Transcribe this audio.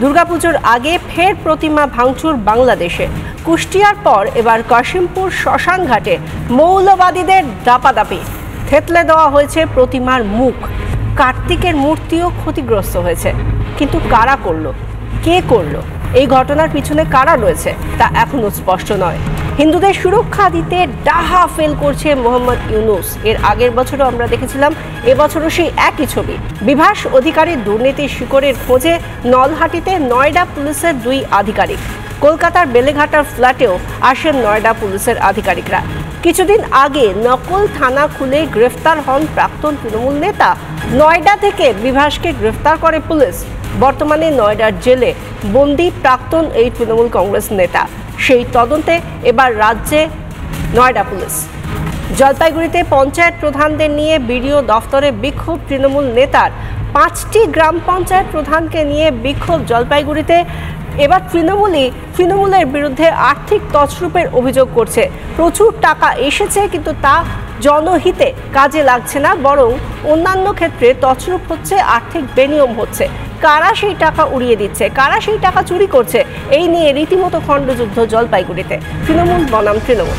দুর্গাপুজোর আগে ফের প্রতিমা ভাঙচুর বাংলাদেশে। কুষ্টিয়ার পর এবার কাশিমপুর শ্মশানঘাটে মৌলবাদীদের দাপাদাপি। থেতলে দেওয়া হয়েছে প্রতিমার মুখ। কার্তিকের মূর্তিও ক্ষতিগ্রস্ত হয়েছে। কিন্তু কারা করলো, কে করলো, এই ঘটনার পিছনে কারা রয়েছে তা এখনো স্পষ্ট নয়। হিন্দুদের সুরক্ষা দিতে ডাহা ফেল করছে মোহাম্মদ ইউনূস। এর আগের বছরও আমরা দেখেছিলাম, এবছরও সেই একই ছবি। বিভাস অধিকারীর দুর্নীতির শিকড়ের খোঁজে নলহাটিতে নয়ডা পুলিশের 2 আধিকারিক। কলকাতার বেলেঘাটার ফ্ল্যাটেও আসেন নয়ডা পুলিশের আধিকারিকরা। কিছুদিন আগে নকল থানা খুলে গ্রেফতার হন প্রাক্তন তৃণমূল নেতা। নয়ডা থেকে বিভাসকে গ্রেফতার করে পুলিশ। বর্তমানে নয়ডার জেলে বন্দি প্রাক্তন এই তৃণমূল কংগ্রেস নেতা। সেই তদন্তে এবার রাজ্যে নয়ডা পুলিশ। জলপাইগুড়িতে পঞ্চায়েত প্রধানদের নিয়ে বিডিও দফতরে বিক্ষোভ তৃণমূল নেতার। 5টি গ্রাম পঞ্চায়েত প্রধানকে নিয়ে বিক্ষোভ জলপাইগুড়িতে। এবার তৃণমূলের বিরুদ্ধে আর্থিক তছরূপের অভিযোগ করছে। প্রচুর টাকা এসেছে, কিন্তু তা জনহিতে কাজে লাগছে না, বরং অন্যান্য ক্ষেত্রে তছরূপ হচ্ছে, আর্থিক বেনিয়ম হচ্ছে। কারা সেই টাকা উড়িয়ে দিচ্ছে, কারা সেই টাকা চুরি করছে, এই নিয়ে রীতিমতো খণ্ডযুদ্ধ জলপাইগুড়িতে। তৃণমূল বনাম তৃণমূল।